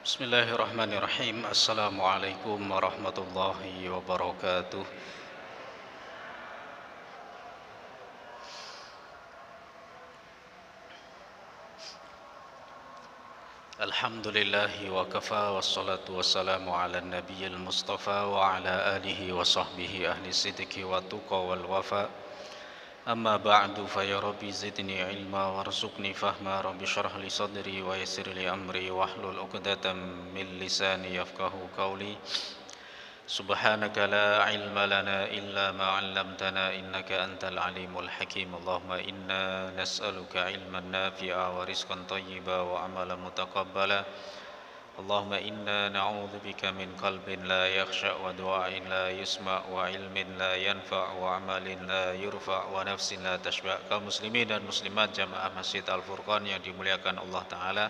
Bismillahirrahmanirrahim. Assalamualaikum warahmatullahi wabarakatuh. Alhamdulillahi wa kafa wassalatu wassalamu ala nabiyil mustafa wa ala alihi wa sahbihi ahli sidqi wa tuqa wal wafa. Amma ba'du fa ya rabbi zidni ilma warzuqni fahma rabbi shrah li sadri wa yassir li amri wahlul 'uqdatam min lisani yafqahu qawli. Subhanaka la ilma lana illa ma 'allamtana innaka antal alimul hakim. Allahumma inna nas'aluka ilman nafi'a wa rizqan thayyiba wa amalan mutaqabbala. Allahumma inna na'udzubika min qalbin la yakhsha wa du'ain la yusma wa ilmin la yanfa wa amalin la yurfa wa nafsin la tashba. Kaum muslimin dan muslimat jamaah Masjid Al-Furqan yang dimuliakan Allah Ta'ala,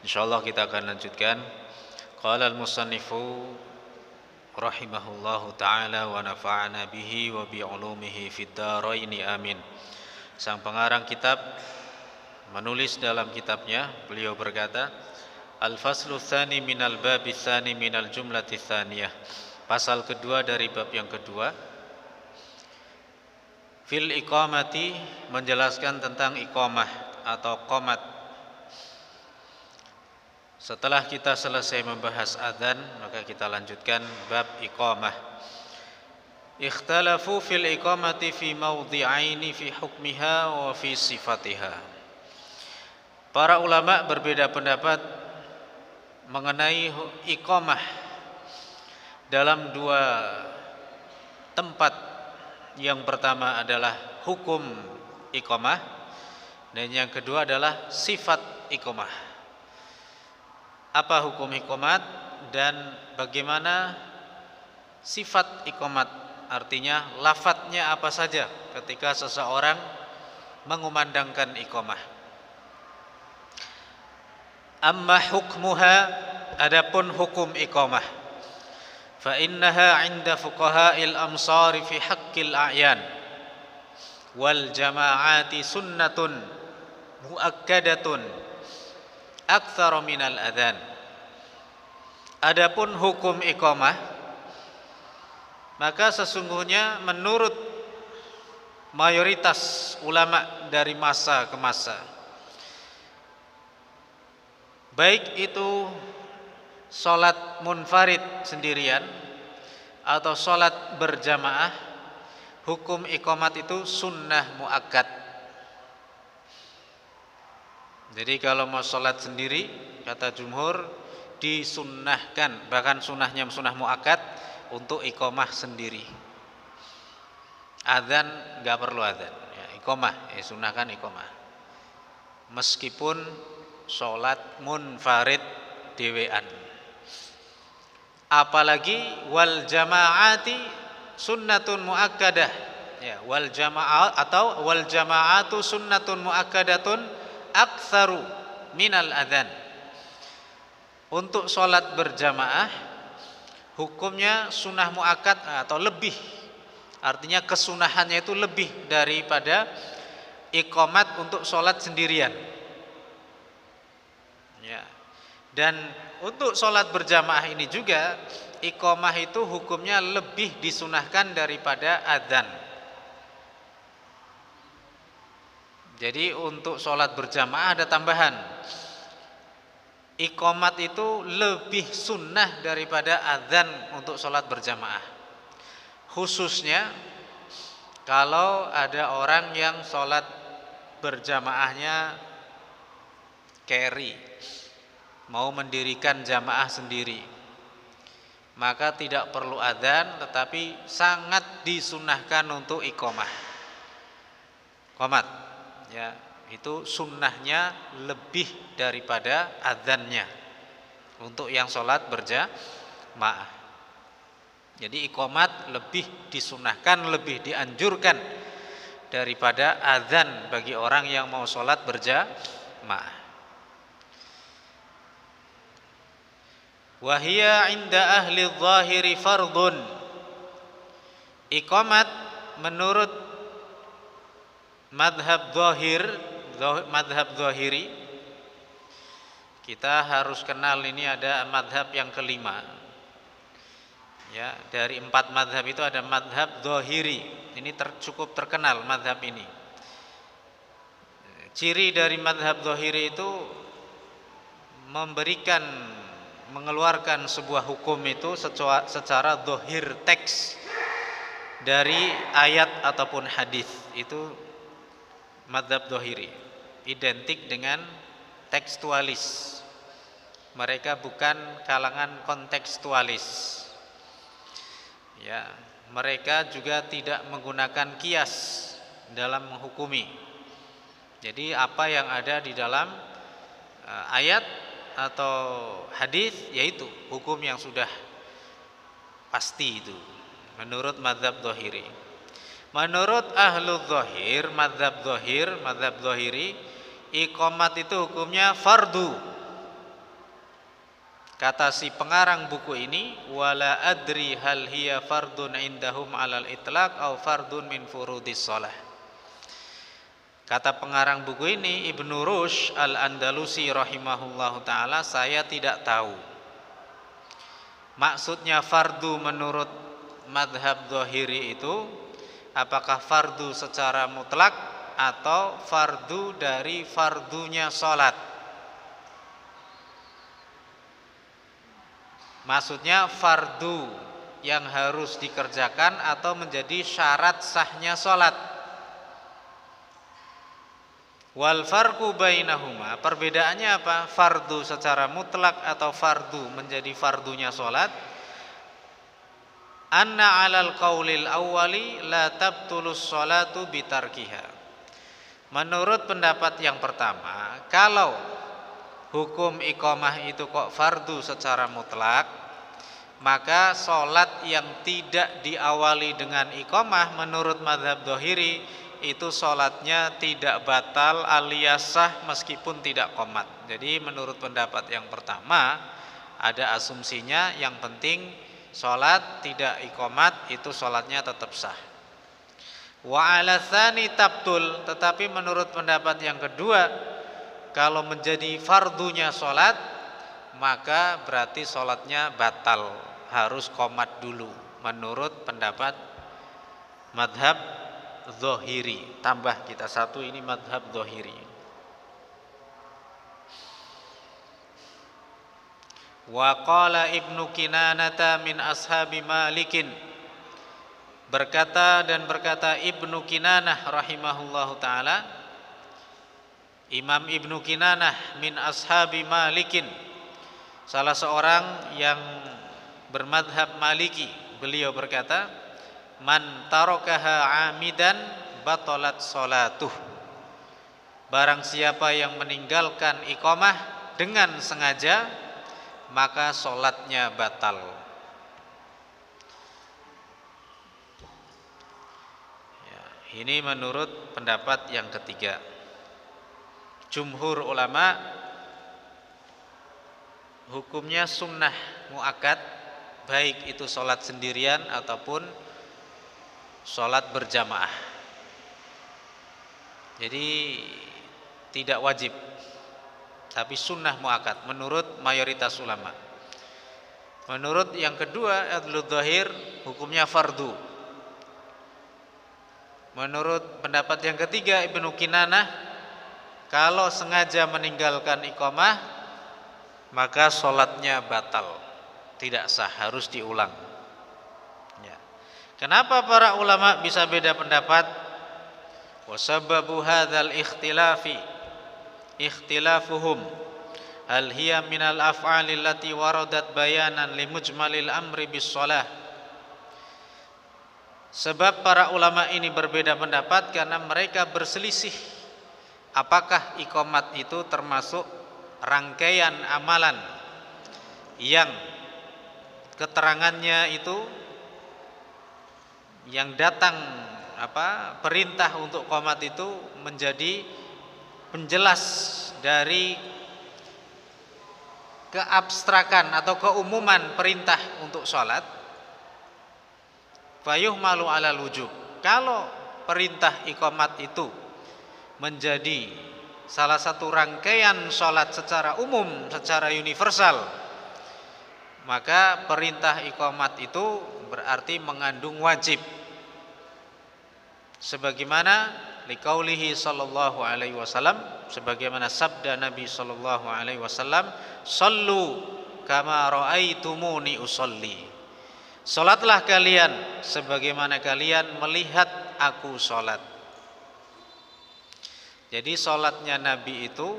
insyaallah kita akan lanjutkan. Qala al-musannifu rahimahullahu ta'ala wa nafa'ana bihi wa bi'ulumihi fid dharaini amin. Sang pengarang kitab menulis dalam kitabnya, beliau berkata, Al-faslu tsani minal babi tsani minal jumlati tsaniyah. Pasal kedua dari bab yang kedua. Fil iqamati, menjelaskan tentang iqamah atau qomat. Setelah kita selesai membahas adzan, maka kita lanjutkan bab iqamah. Ikhtalafu fil iqamati fi mawdhi'aini fi hukmiha wa fi sifatiha. Para ulama berbeda pendapat mengenai iqamah dalam dua tempat. Yang pertama adalah hukum iqamah dan yang kedua adalah sifat iqamah. Apa hukum iqamat dan bagaimana sifat iqamat? Artinya lafadznya apa saja ketika seseorang mengumandangkan iqamah. Amma hukmuha, adapun hukum iqamah, fa innaha 'inda fuqaha'il amsari fi haqqil a'yan wal jama'ati sunnatun muakkadatun aktsara minal adzan. Adapun hukum iqamah, maka sesungguhnya menurut mayoritas ulama dari masa ke masa, baik itu sholat munfarid sendirian atau sholat berjamaah, hukum iqamat itu sunnah muakkad. Jadi kalau mau sholat sendiri, kata jumhur, disunnahkan, bahkan sunnahnya sunnah muakkad untuk iqamah sendiri. Adzan nggak perlu adzan, ya, iqamah, sunnahkan iqamah. Meskipun sholat munfarid dewean. Apalagi wal jama'ati sunnatun muakkadah, ya, wal jama'ah atau wal jama'atu sunnatun muakkadatun aktsaru minal adzan. Untuk sholat berjamaah hukumnya sunnah muakkad atau lebih, artinya kesunahannya itu lebih daripada iqamat untuk sholat sendirian. Ya. Dan untuk sholat berjamaah ini juga iqamah itu hukumnya lebih disunahkan daripada adzan. Jadi untuk sholat berjamaah ada tambahan. Iqamat itu lebih sunnah daripada adzan untuk sholat berjamaah. Khususnya kalau ada orang yang sholat berjamaahnya carry, mau mendirikan jamaah sendiri, maka tidak perlu adzan, tetapi sangat disunahkan untuk iqamah. Qomat, ya, itu sunnahnya lebih daripada adzannya untuk yang sholat berjamaah. Jadi iqamat lebih disunahkan, lebih dianjurkan daripada adzan bagi orang yang mau sholat berjamaah. Wahia 'inda ahli dzahiri fardun. Iqamat menurut madhab zahiri, kita harus kenal ini ada madhab yang kelima. Ya, dari 4 madhab itu ada madhab Dhahiri. Ini cukup terkenal madhab ini. Ciri dari madhab Dhahiri itu mengeluarkan sebuah hukum itu secara dhahir teks dari ayat ataupun hadis. Itu madhab Dhahiri, identik dengan tekstualis. Mereka bukan kalangan kontekstualis. Ya, mereka juga tidak menggunakan kias dalam menghukumi. Jadi apa yang ada di dalam ayat atau hadis yaitu hukum yang sudah pasti itu menurut mazhab Dhahiri. Menurut ahlul dhahir, mazhab Dhahiri, iqamat itu hukumnya fardu. Kata si pengarang buku ini, wala adri hal hiya fardun indahum alal itlaq au fardun min furudis shalah. Kata pengarang buku ini, Ibnu Rushd Al-Andalusi rahimahullahu taala, saya tidak tahu maksudnya fardu menurut madhab Dhahiri itu apakah fardu secara mutlak atau fardu dari fardunya salat. Maksudnya fardu yang harus dikerjakan atau menjadi syarat sahnya salat. Wal farqu bainahuma, perbedaannya apa? Fardu secara mutlak atau fardu menjadi fardunya salat. Anna 'alal qaulil awwali la tabtulus sholatu bitarkiha. Menurut pendapat yang pertama, kalau hukum iqamah itu kok fardu secara mutlak, maka sholat yang tidak diawali dengan iqamah menurut mazhab Dhahiri itu sholatnya tidak batal alias sah meskipun tidak qomat. Jadi menurut pendapat yang pertama ada asumsinya yang penting sholat tidak iqamat itu sholatnya tetap sah. Wa ala tsani tabtul, tetapi menurut pendapat yang kedua kalau menjadi fardunya sholat maka berarti sholatnya batal, harus qomat dulu menurut pendapat madhab Dhahiri. Tambah kita satu, ini madhab Dhahiri. Wa qala Ibnu Kinanata min ashabi Malikin, berkata Ibnu Kinanah rahimahullahu taala, Imam Ibnu Kinanah min ashabi Malikin, salah seorang yang bermadhab Maliki, beliau berkata, man tarakaha amidan batalat sholatuh, barang siapa yang meninggalkan iqamah dengan sengaja maka sholatnya batal. Ya, ini menurut pendapat yang ketiga. Jumhur ulama hukumnya sunnah muakkad, baik itu sholat sendirian ataupun sholat berjamaah. Jadi tidak wajib, tapi sunnah muakkad menurut mayoritas ulama. Menurut yang kedua ahlul dhahir hukumnya fardu. Menurut pendapat yang ketiga Ibnu Kinanah, kalau sengaja meninggalkan iqamah maka sholatnya batal, tidak sah, harus diulang. Ya. Kenapa para ulama bisa beda pendapat? Wasababu hadzal ikhtilafuhum hal hiya minal af'alil lati waradat bayanan limujmalil amri bis shalah. Sebab para ulama ini berbeda pendapat karena mereka berselisih apakah iqamat itu termasuk rangkaian amalan yang keterangannya itu yang datang perintah untuk qomat itu menjadi penjelas dari keabstrakan atau keumuman perintah untuk sholat, fayuhmalu alal wujub. Kalau perintah iqamat itu menjadi salah satu rangkaian sholat secara umum, secara universal, maka perintah iqamat itu berarti mengandung wajib. Sebagaimana liqaulihi sallallahu alaihi wasallam, sebagaimana sabda Nabi sallallahu alaihi wasallam, "Shallu kama raaitumuni usolli." Salatlah kalian sebagaimana kalian melihat aku salat. Jadi salatnya Nabi itu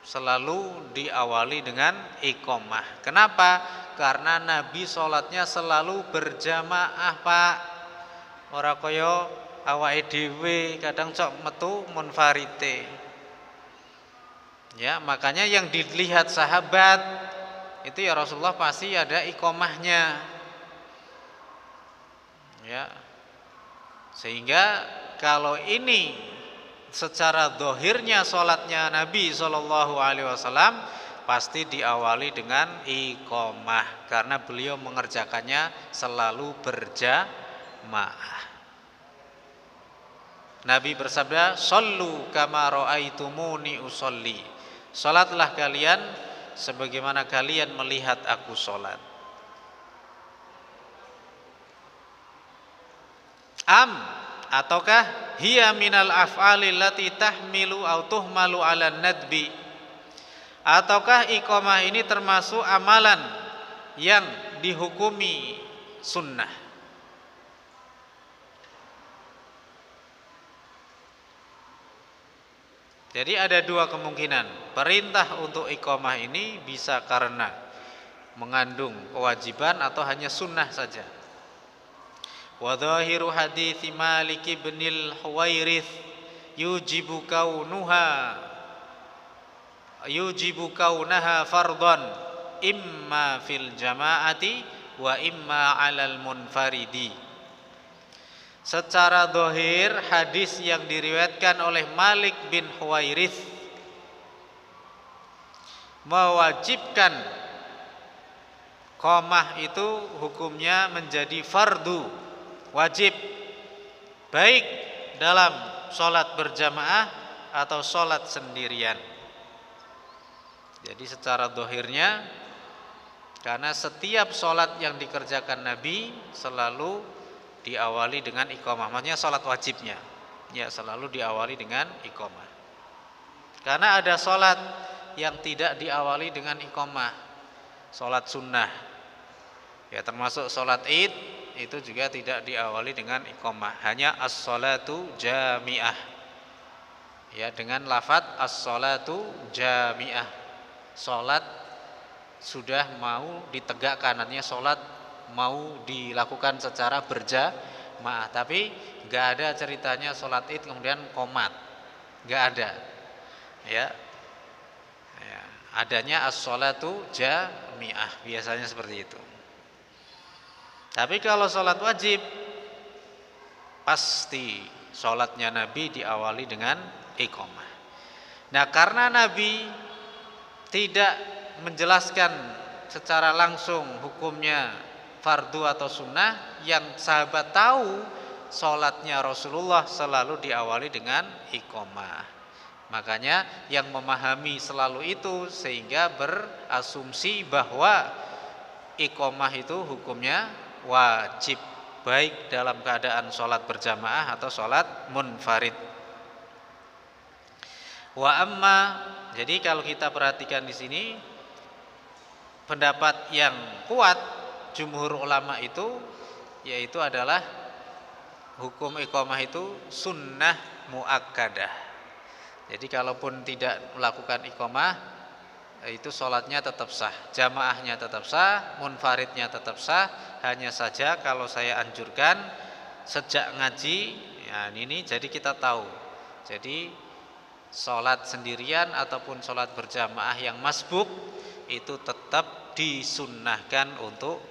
selalu diawali dengan iqamah. Kenapa? Karena Nabi salatnya selalu berjamaah, Pak. Ora kaya awake dhewe kadang cok metu munfarite. Ya, makanya yang dilihat sahabat itu ya Rasulullah pasti ada iqamahnya. Ya. Sehingga kalau ini secara zahirnya salatnya Nabi sallallahu alaihi wasallam pasti diawali dengan iqamah karena beliau mengerjakannya selalu berjamaah. Nabi bersabda, "Shallu kama raaitumuni usolli." Salatlah kalian sebagaimana kalian melihat aku salat. Ataukah hiya minal af'ali allati tahmilu au tuhmalu 'ala nadbi? Ataukah iqamah ini termasuk amalan yang dihukumi sunnah? Jadi ada dua kemungkinan. Perintah untuk iqamah ini bisa karena mengandung kewajiban atau hanya sunnah saja. Wa dhahiru hadithi Malik bin al-Huwairits yujibu kaunaha fardhan imma fil jama'ati wa imma 'alal munfaridi. Secara zahir hadis yang diriwayatkan oleh Malik bin Huwairits mewajibkan qamah itu hukumnya menjadi fardu, wajib, baik dalam sholat berjamaah atau sholat sendirian. Jadi secara zahirnya, karena setiap sholat yang dikerjakan Nabi selalu diawali dengan iqamah, maksudnya sholat wajibnya ya selalu diawali dengan iqamah. Karena ada sholat yang tidak diawali dengan iqamah, sholat sunnah ya, termasuk sholat id itu juga tidak diawali dengan iqamah, hanya as-sholatu jami'ah ya, dengan lafadz as-sholatu jami'ah, sholat sudah mau ditegakkan, artinya sholat mau dilakukan secara berjamaah, tapi nggak ada ceritanya sholat id kemudian qomat, nggak ada ya. Adanya as-sholatu jami'ah, biasanya seperti itu. Tapi kalau sholat wajib, pasti sholatnya Nabi diawali dengan iqamah. Nah, karena Nabi tidak menjelaskan secara langsung hukumnya fardu atau sunnah, yang sahabat tahu sholatnya Rasulullah selalu diawali dengan iqamah. Makanya yang memahami selalu itu sehingga berasumsi bahwa iqamah itu hukumnya wajib, baik dalam keadaan sholat berjamaah atau sholat munfarid. Wa amma, jadi kalau kita perhatikan di sini pendapat yang kuat jumhur ulama itu yaitu adalah hukum iqamah itu sunnah muakkadah. Jadi kalaupun tidak melakukan iqamah itu sholatnya tetap sah, jamaahnya tetap sah, munfaridnya tetap sah. Hanya saja kalau saya anjurkan sejak ngaji ya ini, jadi kita tahu, jadi sholat sendirian ataupun sholat berjamaah yang masbuk itu tetap disunnahkan untuk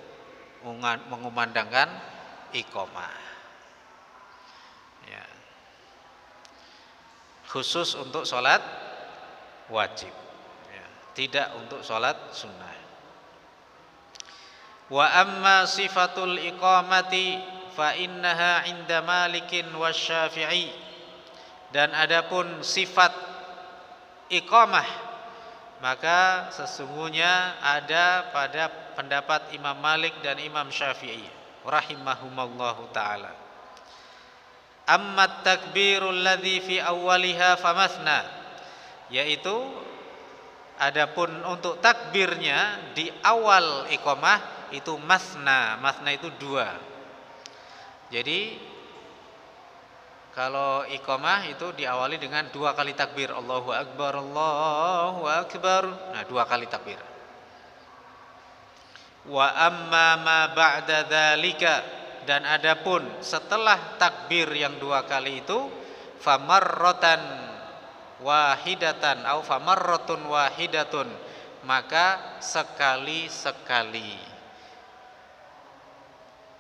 mengumandangkan iqamah ya, khusus untuk sholat wajib, tidak untuk sholat sunnah. Wa amma sifatul iqamati fa innaha 'inda Malikin wasyafi'i. Dan adapun sifat iqamah, maka sesungguhnya ada pada pendapat Imam Malik dan Imam Syafi'i rahimahumallahu taala. Amma takbirul ladzi fi awwaliha famathna, yaitu adapun untuk takbirnya di awal iqamah itu masna. Masna itu dua. Jadi kalau iqamah itu diawali dengan dua kali takbir, Allahu Akbar, Allahu Akbar. Nah, dua kali takbir. Wa amma ma ba'da dzalika, dan adapun setelah takbir yang dua kali itu, famarratan wahidatan au famarratun wahidatun, maka sekali-sekali.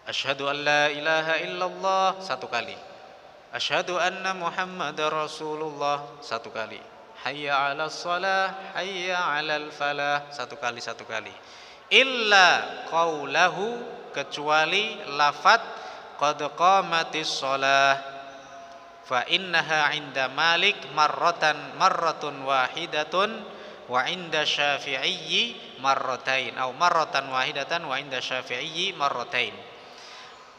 Asyhadu an la ilaha illallah, satu kali. Asyhadu anna Muhammadar Rasulullah, satu kali. Hayya 'alas shalah, hayya 'alal falah, satu kali. Illa qaulahu, kecuali lafaz qad qamatis shalah, fa innaha 'inda Malik marratun wahidatun wa 'inda Syafi'i marratain, atau marratan wahidatan wa 'inda Syafi'i marratain.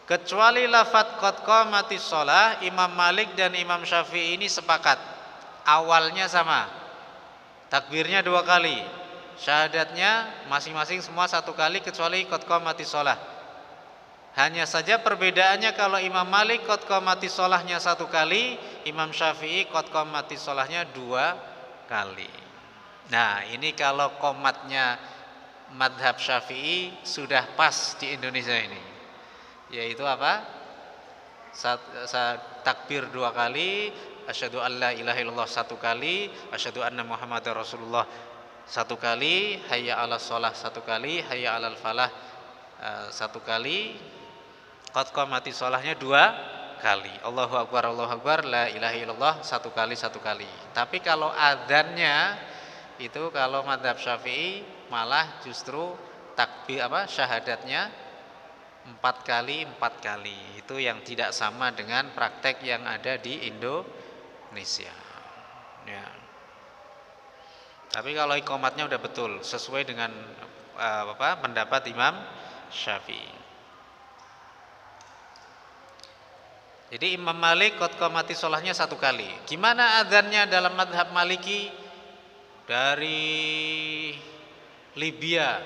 Kecuali lafaz qad qamatis shalah, Imam Malik dan Imam Syafi'i ini sepakat awalnya sama, takbirnya dua kali, syahadatnya masing-masing semua satu kali kecuali qad qamatis shalah. Hanya saja perbedaannya, kalau Imam Malik qad qamatis shalahnya satu kali, Imam Syafi'i qad qamatis shalahnya dua kali. Nah, ini kalau qomatnya madhab Syafi'i sudah pas di Indonesia ini, yaitu apa? Takbir dua kali, asyhadu an la ilaha illallah satu kali, asyhadu anna Muhammadar Rasulullah satu kali, hayya 'alas shalah satu kali, hayya 'alal falah satu kali, qad qamatis shalahnya dua kali, Allahu Akbar, la ilaha illallah satu kali. Tapi kalau adzannya itu, kalau madhab Syafi'i malah justru takbir syahadatnya empat kali. Itu yang tidak sama dengan praktek yang ada di Indonesia ya. Tapi kalau iqamatnya udah betul sesuai dengan pendapat Imam Syafi'i. Jadi Imam Malik qad qamatis shalahnya satu kali. Gimana adzannya dalam madhab Maliki? Dari Libya,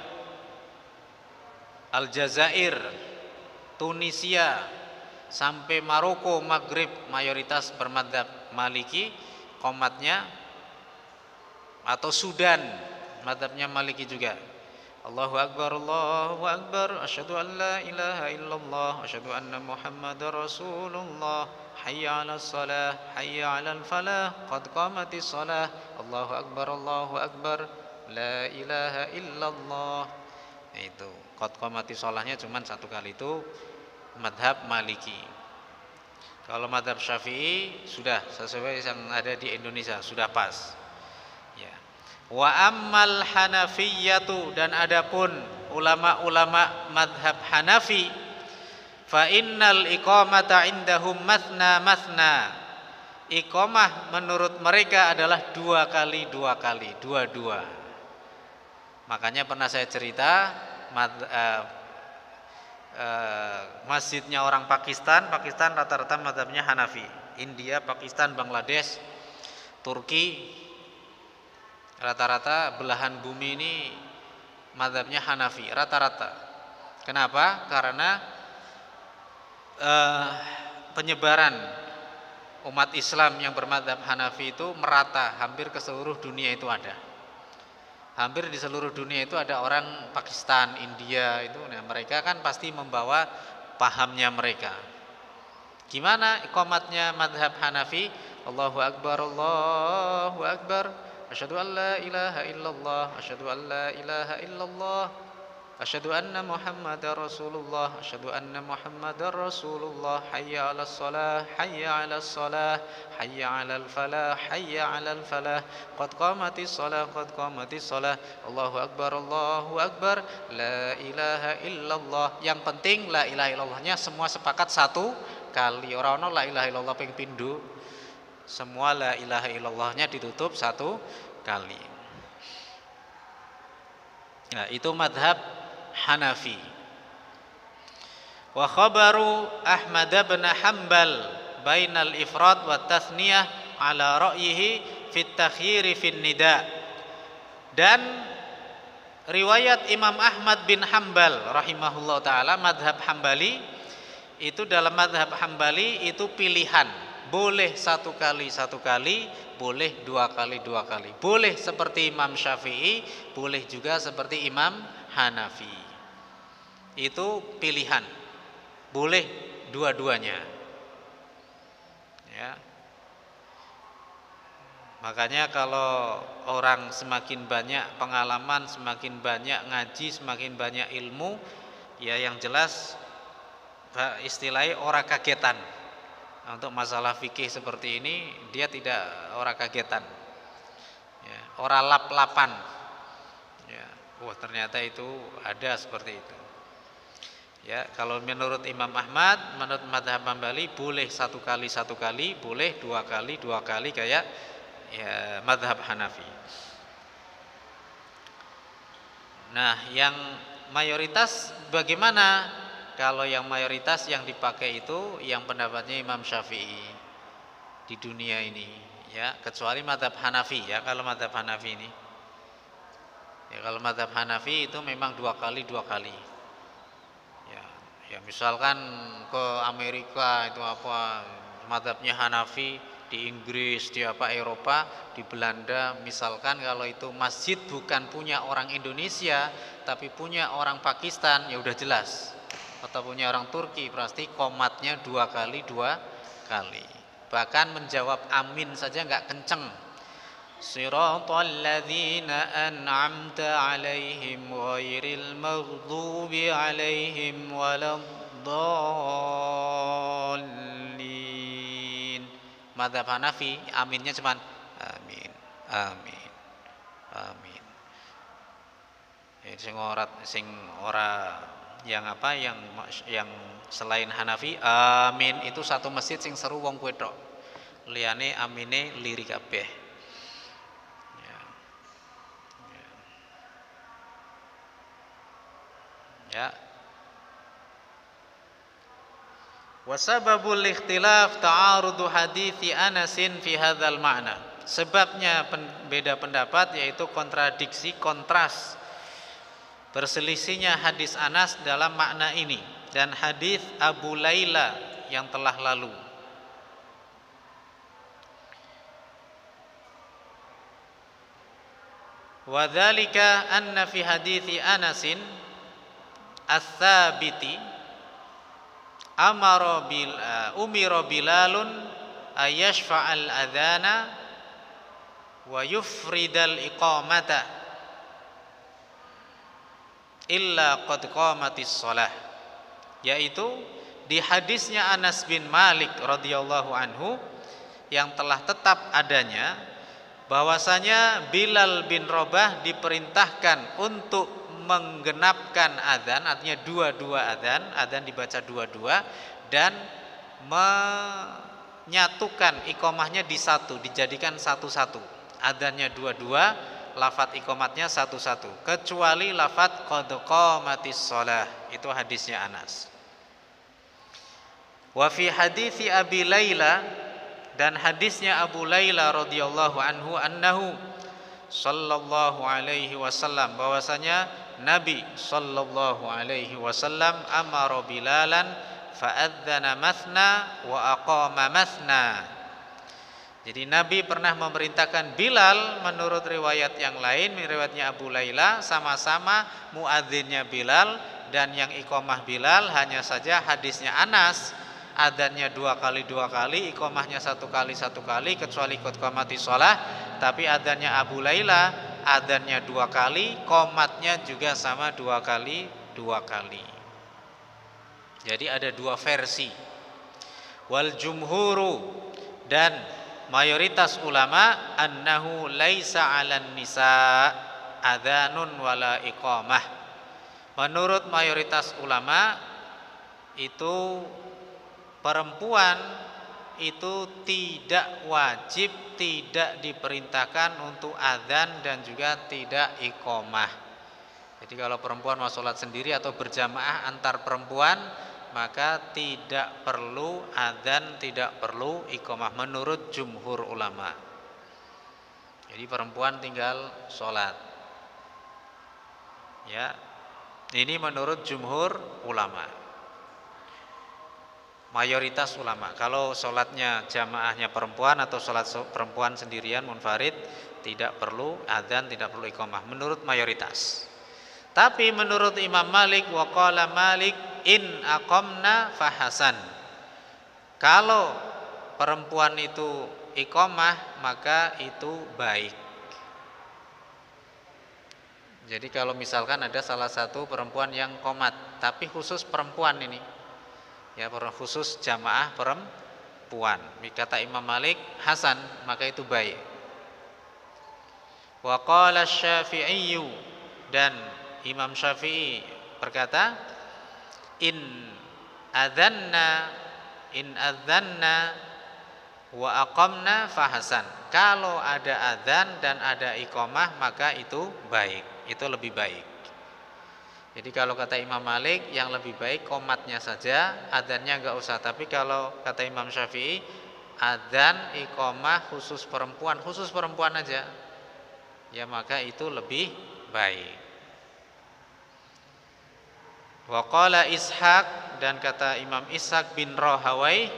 Aljazair, Tunisia sampai Maroko, Maghrib, mayoritas bermadhab Maliki qomatnya, atau Sudan, madhabnya Maliki juga. Allahu Akbar, asyhadu an la ilaha illallah, asyhadu anna Muhammadar Rasulullah, hayya 'alas shalah, hayya 'alal falah, qad qamatis shalah, Allahu Akbar, la ilaha illallah. Itu qad qamatis shalahnya cuma satu kali, itu madhab Maliki. Kalau madhab Syafi'i sudah sesuai yang ada di Indonesia, sudah pas ya. Wa ammal Hanafiyatu, dan adapun ulama-ulama madhab Hanafi, fa innal iqamata indahum mathna. Iqamah menurut mereka adalah dua kali, dua. Makanya pernah saya cerita masjidnya orang Pakistan rata-rata madhabnya Hanafi. India, Pakistan, Bangladesh, Turki, rata-rata belahan bumi ini madhabnya Hanafi rata-rata. Kenapa? Karena penyebaran umat Islam yang bermadhab Hanafi itu merata, hampir ke seluruh dunia itu ada. Hampir di seluruh dunia itu ada orang Pakistan, India itu. Nah, mereka kan pasti membawa pahamnya mereka. Gimana iqamatnya madhab Hanafi? Allahu Akbar, asyhadu an la ilaha illallah, asyhadu an la ilaha illallah, asyhadu anna Muhammadar Rasulullah, asyhadu anna Muhammadar Rasulullah, hayya 'alas shalah, hayya 'alas salah, hayya 'alal falah, hayya 'alal falah, qad qamatis shalah, Allahu Akbar, la ilaha illallah. Yang penting la ilaha illallahnya semua sepakat satu kali. Ora ono la ilaha illallah ping pindho. Semua la ilaha illallahnya ditutup satu kali. Nah, itu madhab Hanafi. Wa khabaru Ahmad bin Hanbal bainal ifrad wa tathniyah ala ra'yihi fit takhyir fin nida. Dan riwayat Imam Ahmad bin Hanbal rahimahullah taala madhab Hambali, itu dalam madhab Hambali itu pilihan, boleh satu kali, boleh dua kali, boleh seperti Imam Syafi'i, boleh juga seperti Imam Hanafi. Itu pilihan, boleh dua-duanya ya. Makanya kalau orang semakin banyak pengalaman, semakin banyak ngaji, semakin banyak ilmu, ya yang jelas istilahnya orang kagetan. Untuk masalah fikih seperti ini dia tidak orang kagetan ya, orang lap-lapan ya. Wah, ternyata itu ada seperti itu ya. Kalau menurut Imam Ahmad, menurut madhab Hambali, boleh satu kali, boleh dua kali kayak ya madhab Hanafi. Nah, yang mayoritas bagaimana? Kalau yang mayoritas yang dipakai itu yang pendapatnya Imam Syafi'i di dunia ini ya, kecuali madhab Hanafi ya. Kalau madhab Hanafi ini ya, kalau madhab Hanafi itu memang dua kali ya. Ya misalkan ke Amerika itu apa madhabnya Hanafi, di Inggris, di apa Eropa, di Belanda misalkan, kalau itu masjid bukan punya orang Indonesia tapi punya orang Pakistan, ya udah jelas, atau punya orang Turki, pasti qomatnya dua kali. Bahkan menjawab amin saja nggak kenceng. Siratal ladzina an'amta 'alaihim ghairil maghdubi 'alaihim waladdallin. Madzhab Hanafi aminnya cuman amin, amin, amin. Sing ora yang apa yang selain Hanafi amin itu satu masjid sing seru wong kuwi tok, liyane amine liri kabeh ya. Wa sababul ikhtilaf ta'arudu hadithi Anasin fi hadzal ma'na. Sebabnya beda pendapat yaitu kontradiksi, kontras, berselisihnya hadis Anas dalam makna ini dan hadis Abu Laila yang telah lalu. Wa dzalika anna fi hadithi Anasin ats-tsabiti umira Bilalun ayashfa'al adzana wa yufridal iqamata illa qad qamatis shalah. Yaitu di hadisnya Anas bin Malik radhiyallahu anhu yang telah tetap adanya bahwasanya Bilal bin Rabah diperintahkan untuk menggenapkan adzan, artinya dua-dua adzan dibaca dua-dua, dan menyatukan iqamahnya di satu, dijadikan satu-satu. Adzannya dua-dua, lafadz iqamatnya satu-satu, kecuali lafadz qad qamatis shalah. Itu hadisnya Anas. Wa fi hadisi Abi Laila, dan hadisnya Abu Laila radhiyallahu anhu annahu sallallahu alaihi wasallam, bahwasanya Nabi sallallahu alaihi wasallam amara Bilalan fa'adzana mathna wa aqama mathna. Jadi Nabi pernah memerintahkan Bilal, menurut riwayat yang lain, riwayatnya Abu Laila, sama-sama muadzinnya Bilal dan yang iqamah Bilal. Hanya saja hadisnya Anas adzannya dua kali, iqamahnya satu kali, kecuali qad qamatis shalah. Tapi adzannya Abu Laila adzannya dua kali, qomatnya juga sama dua kali. Jadi ada dua versi. Wal jumhuru, dan mayoritas ulama, annahu laisa 'alan nisa adzanun wala iqamah. Menurut mayoritas ulama itu perempuan itu tidak wajib, tidak diperintahkan untuk adzan dan juga tidak iqamah. Jadi kalau perempuan mau sholat sendiri atau berjamaah antar perempuan, maka tidak perlu adzan, tidak perlu iqamah menurut jumhur ulama. Jadi perempuan tinggal sholat. Ya, ini menurut jumhur ulama. Mayoritas ulama, kalau sholatnya jamaahnya perempuan atau sholat perempuan sendirian munfarid, tidak perlu adzan, tidak perlu iqamah menurut mayoritas. Tapi menurut Imam Malik, waqala Malik in aqamna fahasan, kalau perempuan itu iqamah maka itu baik. Jadi kalau misalkan ada salah satu perempuan yang qomat, tapi khusus perempuan ini, ya khusus jamaah perempuan, kata Imam Malik hasan, maka itu baik. Wa qala Syafi'i, dan Imam Syafi'i berkata in adzanna wa aqamna fahasan, kalau ada adzan dan ada iqamah maka itu baik, itu lebih baik. Jadi kalau kata Imam Malik yang lebih baik qomatnya saja, adzannya enggak usah. Tapi kalau kata Imam Syafi'i, adzan, iqamah khusus perempuan aja, ya maka itu lebih baik. Wa qala Ishaq, dan kata Imam Ishaq bin Rahawai,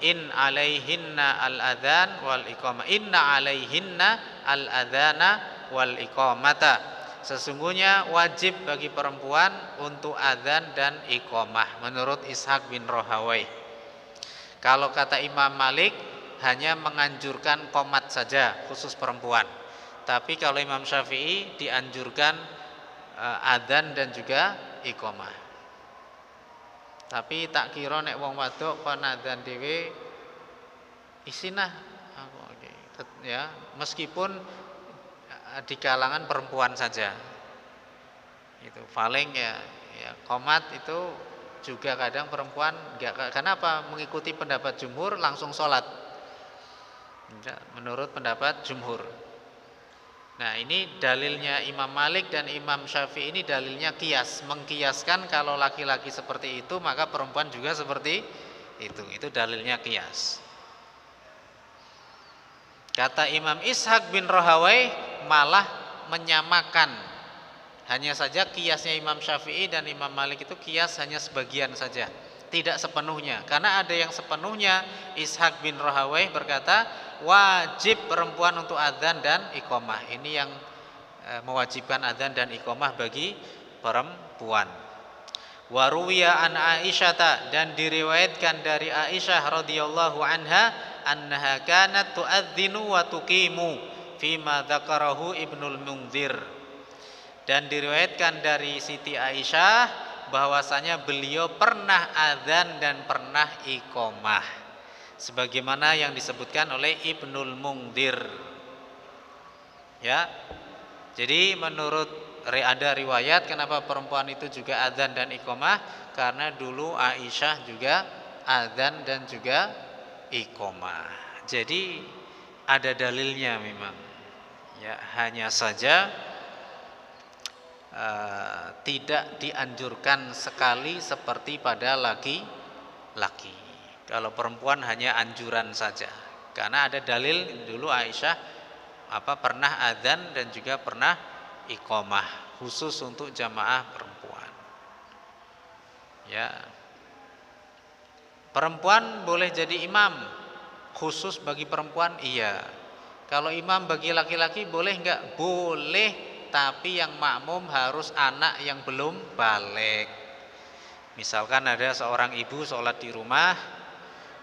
in alaihinna al-adzan wal iqamah, inna alaihinna al-adzana wal iqamata, sesungguhnya wajib bagi perempuan untuk adzan dan iqamah menurut Ishaq bin Rahawai. Kalau kata Imam Malik hanya menganjurkan qomat saja khusus perempuan. Tapi kalau Imam Syafi'i dianjurkan adzan dan juga iqamah. Tapi tak kira nek wong wadok kon adzan dhewe isinah, ya meskipun di kalangan perempuan saja. Itu paling ya qomat itu juga kadang perempuan enggak. Kenapa? Mengikuti pendapat jumhur langsung sholat. Menurut pendapat jumhur. Nah, ini dalilnya Imam Malik dan Imam Syafi'i, ini dalilnya kias, mengkiaskan kalau laki-laki seperti itu maka perempuan juga seperti itu. Itu dalilnya kias. Kata Imam Ishaq bin Rahawai malah menyamakan, hanya saja kiasnya Imam Syafi'i dan Imam Malik itu kias hanya sebagian saja, tidak sepenuhnya. Karena ada yang sepenuhnya. Ishaq bin Rahawai berkata wajib perempuan untuk adzan dan iqamah. Ini yang mewajibkan adzan dan iqamah bagi perempuan. Wa ruwiya an Aisyah, dan diriwayatkan dari Aisyah radhiyallahu anha, annaha kanat tu'adzinu wa tuqimu fima dzakarahu Ibnul Mundzir. Dan diriwayatkan dari Siti Aisyah bahwasanya beliau pernah adzan dan pernah iqamah, sebagaimana yang disebutkan oleh Ibnul Mundzir. Ya. Jadi menurut ada riwayat kenapa perempuan itu juga adzan dan iqamah, karena dulu Aisyah juga adzan dan juga iqamah. Jadi ada dalilnya memang. Ya, hanya saja tidak dianjurkan sekali seperti pada laki-laki. Kalau perempuan hanya anjuran saja. Karena ada dalil dulu Aisyah pernah adzan dan juga pernah iqamah khusus untuk jamaah perempuan. Ya. Perempuan boleh jadi imam khusus bagi perempuan, iya. Kalau imam bagi laki-laki boleh enggak? Boleh, tapi yang makmum harus anak yang belum baligh. Misalkan ada seorang ibu sholat di rumah,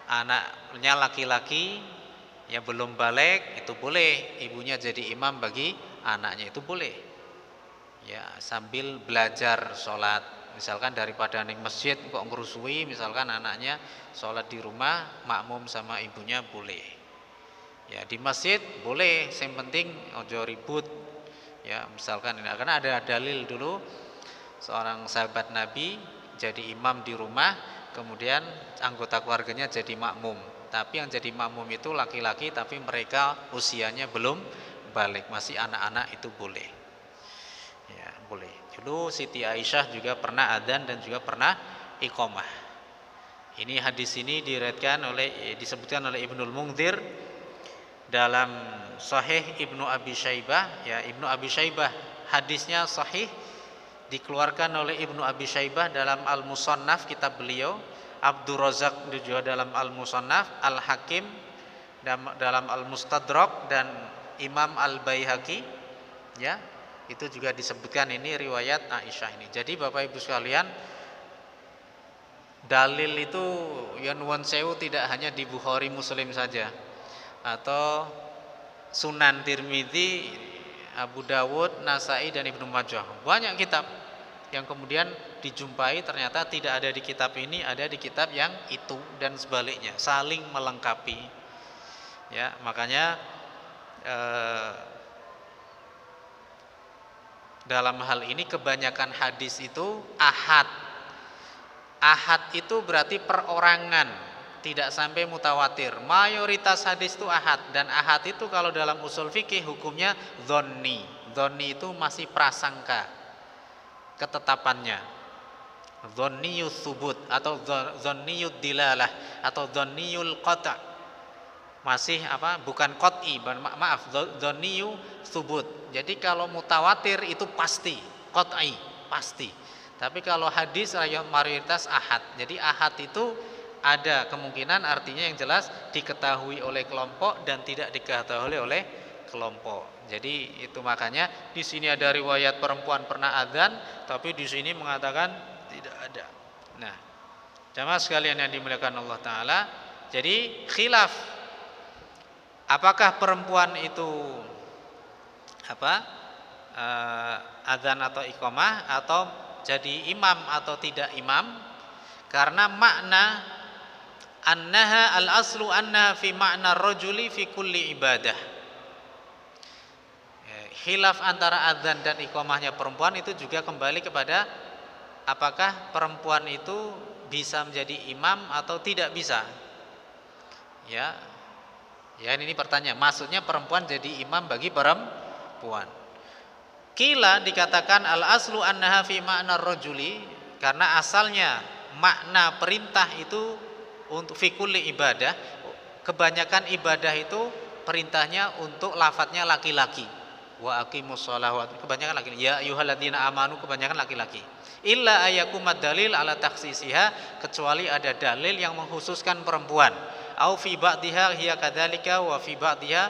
anaknya laki-laki yang belum baligh, itu boleh ibunya jadi imam bagi anaknya, itu boleh. Ya, sambil belajar sholat. Misalkan daripada ning masjid kok ngerusui, misalkan anaknya sholat di rumah makmum sama ibunya, boleh. Ya, di masjid boleh, yang penting ojo ribut. Ya, misalkan karena ada dalil dulu seorang sahabat Nabi jadi imam di rumah, kemudian anggota keluarganya jadi makmum. Tapi yang jadi makmum itu laki-laki tapi mereka usianya belum balik, masih anak-anak, itu boleh. Ya, boleh. Dulu Siti Aisyah juga pernah adzan dan juga pernah iqamah. Ini hadis ini disebutkan oleh Ibnul Munzir dalam Sahih Ibnu Abi Syaibah. Ya, Ibnu Abi Syaibah hadisnya sahih, dikeluarkan oleh Ibnu Abi Syaibah dalam Al-Musannaf kitab beliau, Abdur Razak juga dalam Al-Musannaf, Al-Hakim dalam Al-Mustadrak, dan Imam Al-Baihaqi. Ya, itu juga disebutkan ini riwayat Aisyah ini. Jadi Bapak Ibu sekalian, dalil itu yang nuwun sewu tidak hanya di Bukhari Muslim saja, atau Sunan Tirmidzi, Abu Dawud, Nasai, dan Ibnu Majah. Banyak kitab yang kemudian dijumpai ternyata tidak ada di kitab ini, ada di kitab yang itu, dan sebaliknya, saling melengkapi. Ya, makanya dalam hal ini kebanyakan hadis itu ahad. Ahad itu berarti perorangan, tidak sampai mutawatir. Mayoritas hadis itu ahad, dan ahad itu kalau dalam usul fikih hukumnya dhonni. Dhonni itu masih prasangka ketetapannya. Dhonniyut thubut atau dhonniyud dilalah atau dhonniyul qata'. Masih bukan qat'i, maaf, dhonniyu thubut. Jadi kalau mutawatir itu pasti, qat'i, pasti. Tapi kalau hadis mayoritas ahad. Jadi ahad itu ada kemungkinan, artinya yang jelas diketahui oleh kelompok dan tidak diketahui oleh kelompok. Jadi itu makanya di sini ada riwayat perempuan pernah adzan, tapi di sini mengatakan tidak ada. Nah, jamaah sekalian yang dimuliakan Allah Ta'ala, jadi khilaf apakah perempuan itu adzan atau iqamah, atau jadi imam atau tidak imam, karena makna annaha al-aslu annaha fi makna rajuli fi kulli ibadah. Khilaf antara adzan dan iqamahnya perempuan itu juga kembali kepada apakah perempuan itu bisa menjadi imam atau tidak bisa. Ya, ini pertanyaan. Maksudnya perempuan jadi imam bagi perempuan. Kila dikatakan al-aslu annaha fi makna rajuli, karena asalnya makna perintah itu untuk fi kulli ibadah. Kebanyakan ibadah itu perintahnya untuk lafadznya laki-laki. Wa aqimus shalah, kebanyakan laki-laki. Ya ayyuhalladzina amanu, kebanyakan laki-laki. Illa ayakumad dalil ala takhsisiha, kecuali ada dalil yang mengkhususkan perempuan. Au fi ba'diha hiya kadzalika wa fi ba'diha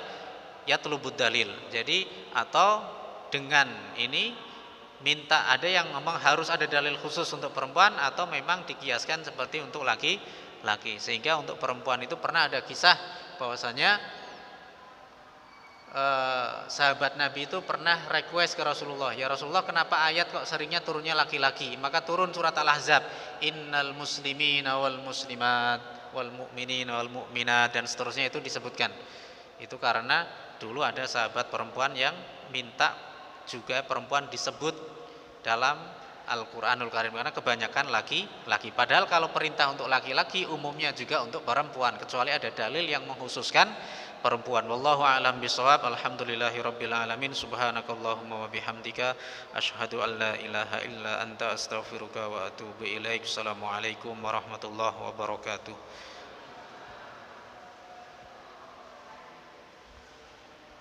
yatlubud dalil. Jadi atau dengan ini minta, ada yang memang harus ada dalil khusus untuk perempuan, atau memang dikiaskan seperti untuk laki-laki. Sehingga untuk perempuan itu pernah ada kisah bahwasanya sahabat Nabi itu pernah request ke Rasulullah, ya Rasulullah, kenapa ayat kok seringnya turunnya laki-laki? Maka turun surat Al-Ahzab, innal muslimina wal muslimat wal mu'minina wal mu'minat, dan seterusnya itu disebutkan. Itu karena dulu ada sahabat perempuan yang minta juga perempuan disebut dalam Al-Quranul Karim, karena kebanyakan laki-laki. Padahal kalau perintah untuk laki-laki umumnya juga untuk perempuan, kecuali ada dalil yang mengkhususkan perempuan. Wallahu a'lam bishawab. Alhamdulillahirabbil alamin. Subhanakallahumma wa bihamdika asyhadu an la ilaha illa anta astaghfiruka wa atubu ilaik. Assalamualaikum warahmatullahi wabarakatuh.